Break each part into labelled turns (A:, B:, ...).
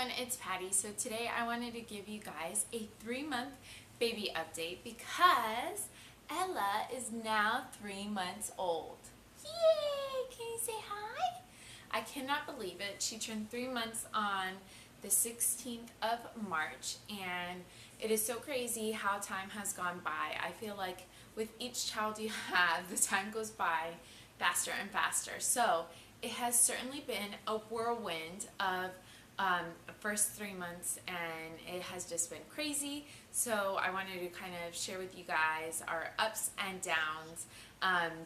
A: everyone, it's Patty. So today I wanted to give you guys a 3-month baby update because Ella is now 3 months old. Yay! Can you say hi? I cannot believe it. She turned 3 months on the 16th of March, and it is so crazy how time has gone by. I feel like with each child you have, the time goes by faster and faster. So it has certainly been a whirlwind of first 3 months, and it has just been crazy. So I wanted to kind of share with you guys our ups and downs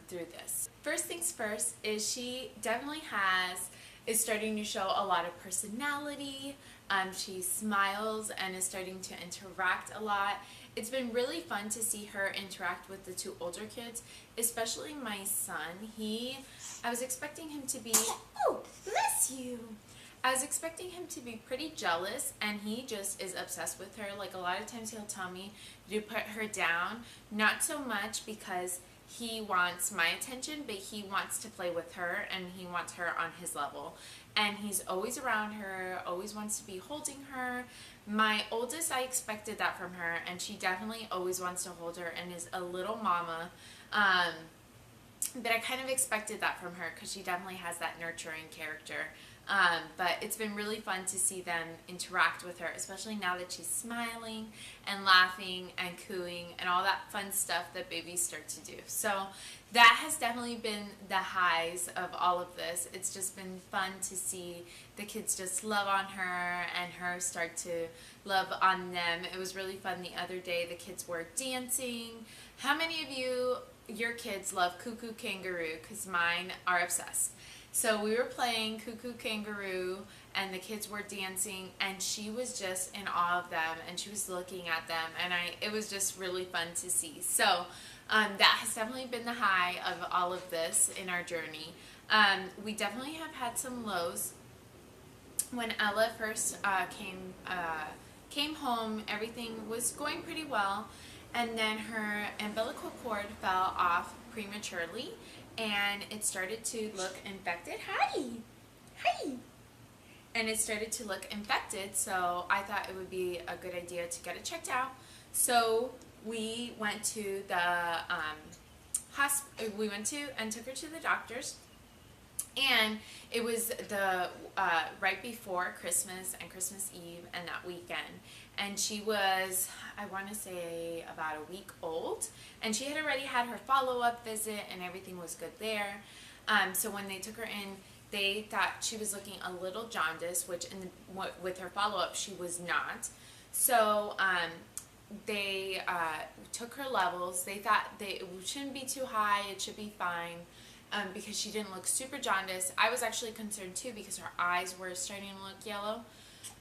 A: through this. First things first is she definitely is starting to show a lot of personality. She smiles and is starting to interact a lot. It's been really fun to see her interact with the two older kids, especially my son. I was expecting him to be, oh, bless you. I was expecting him to be pretty jealous, and he just is obsessed with her. Like, a lot of times he'll tell me to put her down, not so much because he wants my attention, but he wants to play with her, and he wants her on his level. And he's always around her, always wants to be holding her. My oldest, I expected that from her, and she definitely always wants to hold her and is a little mama. But I kind of expected that from her because she definitely has that nurturing character. But it's been really fun to see them interact with her, especially now that she's smiling and laughing and cooing and all that fun stuff that babies start to do. So that has definitely been the highs of all of this. It's just been fun to see the kids just love on her and her start to love on them. It was really fun the other day. The kids were dancing. How many of your kids love Cuckoo Kangaroo? Because mine are obsessed. So we were playing Cuckoo Kangaroo, and the kids were dancing, and she was just in awe of them, and she was looking at them, and it was just really fun to see. So that has definitely been the high of all of this in our journey. We definitely have had some lows. When Ella first came home, everything was going pretty well, and then her umbilical cord fell off prematurely, and it started to look infected. Hi! Hi! And it started to look infected, so I thought it would be a good idea to get it checked out. So we went to the hospital. We went to and took her to the doctors, and it was the right before Christmas and Christmas Eve and that weekend. And she was, I want to say, about a week old. And she had already had her follow-up visit, and everything was good there. So when they took her in, they thought she was looking a little jaundiced, which with her follow-up, she was not. So they took her levels. They thought it shouldn't be too high. It should be fine. Because she didn't look super jaundiced. I was actually concerned too because her eyes were starting to look yellow.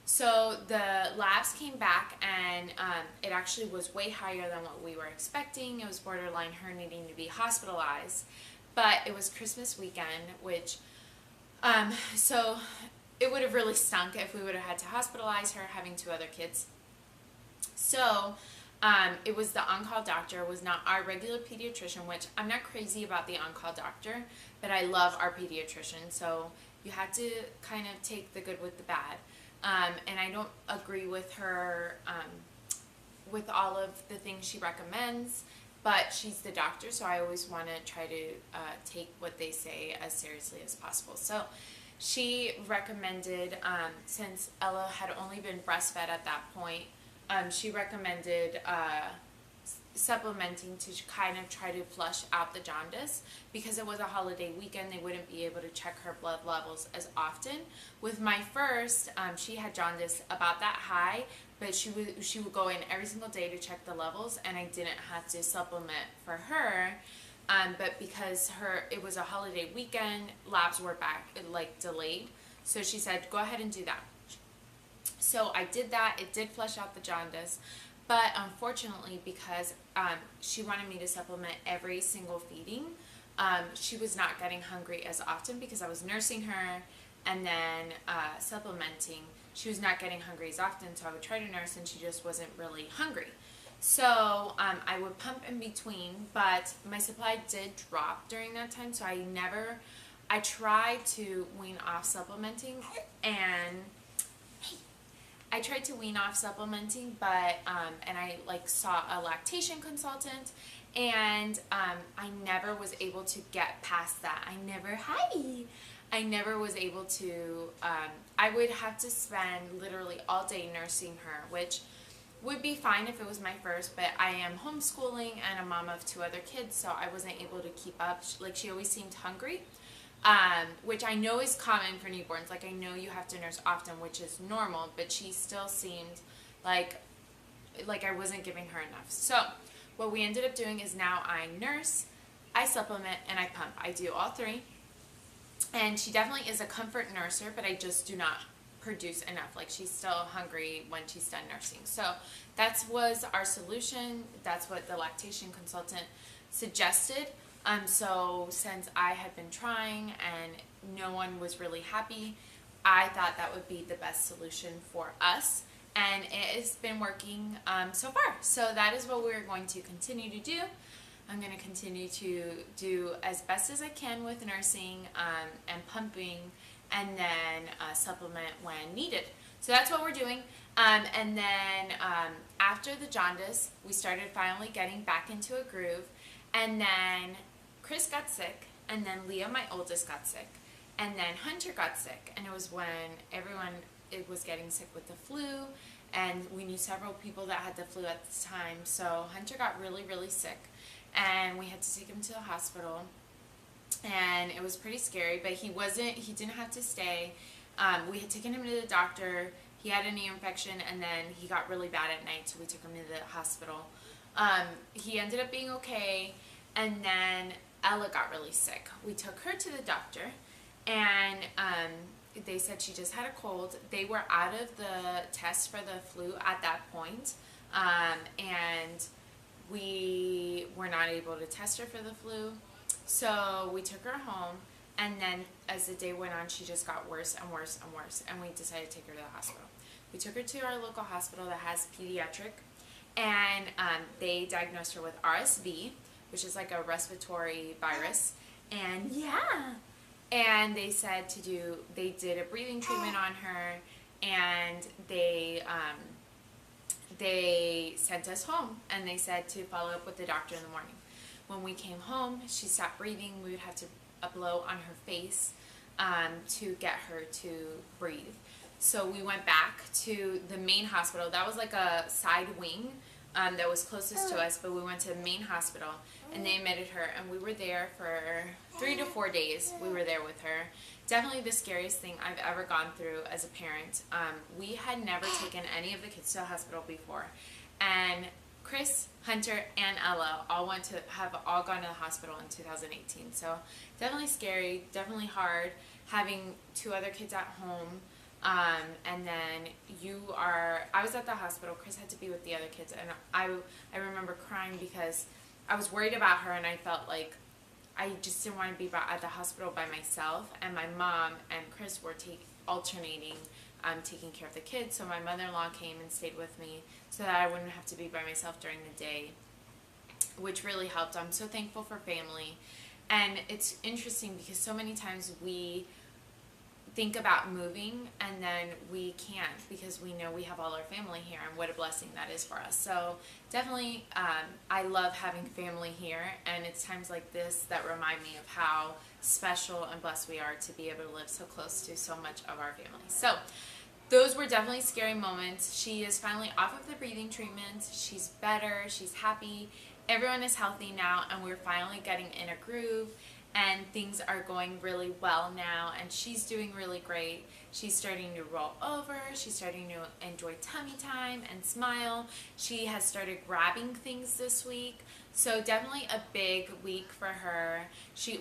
A: So the labs came back, and it actually was way higher than what we were expecting. It was borderline her needing to be hospitalized. But it was Christmas weekend, which, so it would have really stunk if we would have had to hospitalize her having 2 other kids. So it was the on-call doctor, was not our regular pediatrician, which I'm not crazy about the on-call doctor, but I love our pediatrician, so you had to kind of take the good with the bad. And I don't agree with her with all of the things she recommends, but she's the doctor, so I always want to try to take what they say as seriously as possible. So she recommended, since Ella had only been breastfed at that point, she recommended supplementing to kind of try to flush out the jaundice. Because it was a holiday weekend, they wouldn't be able to check her blood levels as often. With my first, she had jaundice about that high, but she would go in every single day to check the levels, and I didn't have to supplement for her. But because it was a holiday weekend, labs were delayed. So she said, go ahead and do that. So I did that. It did flush out the jaundice, but unfortunately, because she wanted me to supplement every single feeding, she was not getting hungry as often because I was nursing her and then supplementing. She was not getting hungry as often, so I would try to nurse, and she just wasn't really hungry. So I would pump in between, but my supply did drop during that time, so I tried to wean off supplementing, and I tried to wean off supplementing, but and I like saw a lactation consultant, and I never was able to get past that. I never was able to. I would have to spend literally all day nursing her, which would be fine if it was my first, but I am homeschooling and a mom of 2 other kids, so I wasn't able to keep up. Like, she always seemed hungry, which I know is common for newborns. Like, I know you have to nurse often, which is normal, but she still seemed like I wasn't giving her enough. So what we ended up doing is now I nurse, I supplement, and I pump. I do all 3. And she definitely is a comfort nurser, but I just do not produce enough. Like, she's still hungry when she's done nursing. So that was our solution. That's what the lactation consultant suggested. So since I had been trying and no one was really happy, I thought that would be the best solution for us. And it has been working so far. So that is what we're going to continue to do. I'm going to continue to do as best as I can with nursing and pumping, and then supplement when needed. So that's what we're doing. And then after the jaundice, we started finally getting back into a groove. And then Chris got sick, and then Leah, my oldest, got sick. And then Hunter got sick, and it was when everyone was getting sick with the flu, and we knew several people that had the flu at the time. So Hunter got really, really sick, and we had to take him to the hospital, and it was pretty scary, but he didn't have to stay. We had taken him to the doctor. He had an ear infection, and then he got really bad at night, so we took him to the hospital. He ended up being okay, and then Ella got really sick. We took her to the doctor, and they said she just had a cold. They were out of the test for the flu at that point, and we were not able to test her for the flu. So we took her home, and then as the day went on, she just got worse and worse and worse, and we decided to take her to the hospital. We took her to our local hospital that has pediatric, and they diagnosed her with RSV, which is like a respiratory virus, and and they said they did a breathing treatment on her, and they sent us home, and they said to follow up with the doctor in the morning. When we came home, she stopped breathing. We would have to blow on her face to get her to breathe. So we went back to the main hospital. That was like a side wing that was closest to us, but we went to the main hospital, and they admitted her, and we were there for 3 to 4 days. We were there with her. Definitely the scariest thing I've ever gone through as a parent. We had never taken any of the kids to the hospital before, and Chris, Hunter, and Ella have all gone to the hospital in 2018. So definitely scary, definitely hard having 2 other kids at home. And then I was at the hospital. Chris had to be with the other kids, and I remember crying because I was worried about her, and I felt like I just didn't want to be at the hospital by myself. And my mom and Chris were alternating taking care of the kids. So my mother-in-law came and stayed with me so that I wouldn't have to be by myself during the day, which really helped. I'm so thankful for family. And it's interesting because so many times we think about moving, and then we can't because we know we have all our family here, and what a blessing that is for us. So definitely I love having family here, and it's times like this that remind me of how special and blessed we are to be able to live so close to so much of our family. So those were definitely scary moments. She is finally off of the breathing treatment. She's better. She's happy. Everyone is healthy now, and we're finally getting in a groove, and things are going really well now, and she's doing really great. She's starting to roll over. She's starting to enjoy tummy time and smile. She has started grabbing things this week. So definitely a big week for her.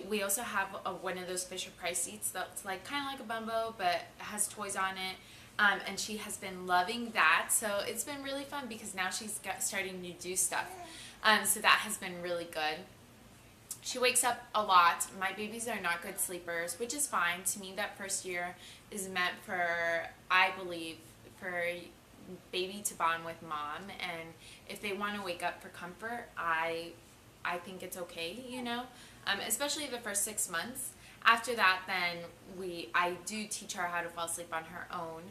A: We also have one of those Fisher-Price seats that's like kind of like a Bumbo, but has toys on it. And she has been loving that. So it's been really fun because now she's starting to do stuff. So that has been really good. She wakes up a lot. My babies are not good sleepers, which is fine. To me, that first year is meant for, I believe, for baby to bond with mom. And if they want to wake up for comfort, I think it's okay, you know, especially the first 6 months. After that, then I do teach her how to fall asleep on her own.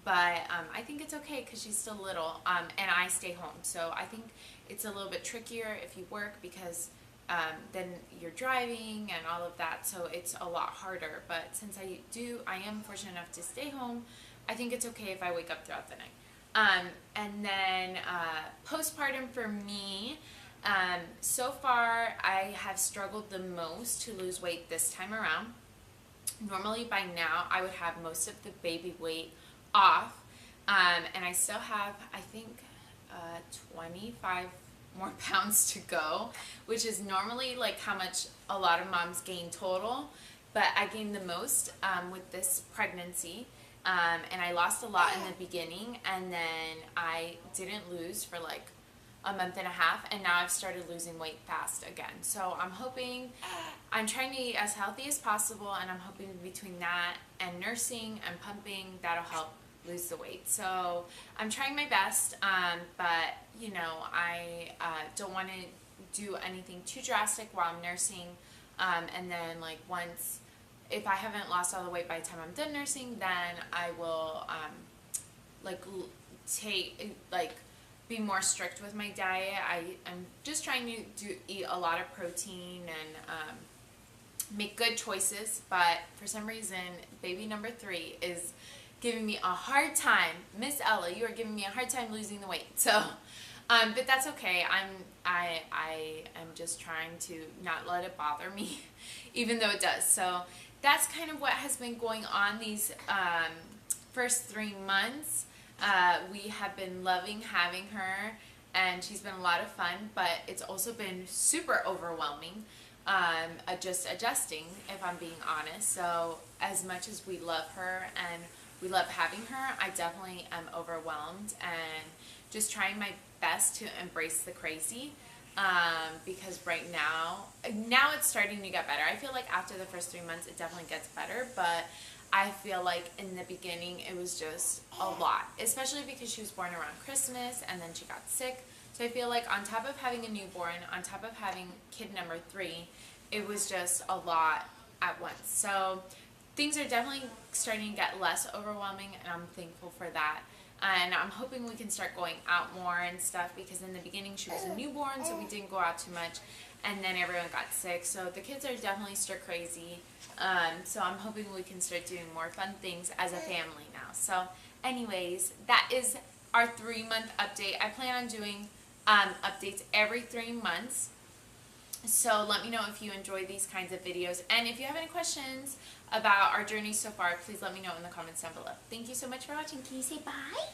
A: but I think it's okay because she's still little, and I stay home. So I think it's a little bit trickier if you work because then you're driving and all of that, so it's a lot harder. But since I am fortunate enough to stay home, I think it's okay if I wake up throughout the night. And then postpartum for me, so far I have struggled the most to lose weight this time around. Normally by now I would have most of the baby weight off, and I still have, I think, 25 more pounds to go, which is normally like how much a lot of moms gain total, but I gained the most with this pregnancy. And I lost a lot in the beginning, and then I didn't lose for like a month and a half, and now I've started losing weight fast again. So I'm trying to eat as healthy as possible, and I'm hoping between that and nursing and pumping, that'll help lose the weight. So I'm trying my best, but you know, I don't want to do anything too drastic while I'm nursing, and then like if I haven't lost all the weight by the time I'm done nursing, then I will be more strict with my diet. I'm just trying to eat a lot of protein and make good choices, but for some reason, baby number 3 is giving me a hard time. Miss Ella, you are giving me a hard time losing the weight. So, but that's okay. I am just trying to not let it bother me, even though it does. So that's kind of what has been going on these first 3 months. We have been loving having her, and she's been a lot of fun, but it's also been super overwhelming, just adjusting, if I'm being honest. So as much as we love her and we love having her, I definitely am overwhelmed and just trying my best to embrace the crazy. Because right now it's starting to get better. I feel like after the first 3 months, it definitely gets better, but I feel like in the beginning, it was just a lot, especially because she was born around Christmas and then she got sick. So I feel like on top of having a newborn, on top of having kid number 3, it was just a lot at once. So things are definitely starting to get less overwhelming, and I'm thankful for that. And I'm hoping we can start going out more and stuff, because in the beginning she was a newborn, so we didn't go out too much, and then everyone got sick. So the kids are definitely stir crazy. So I'm hoping we can start doing more fun things as a family now. So anyways, that is our 3-month update. I plan on doing updates every 3 months. So let me know if you enjoy these kinds of videos. And if you have any questions about our journey so far, please let me know in the comments down below. Thank you so much for watching. Can you say bye?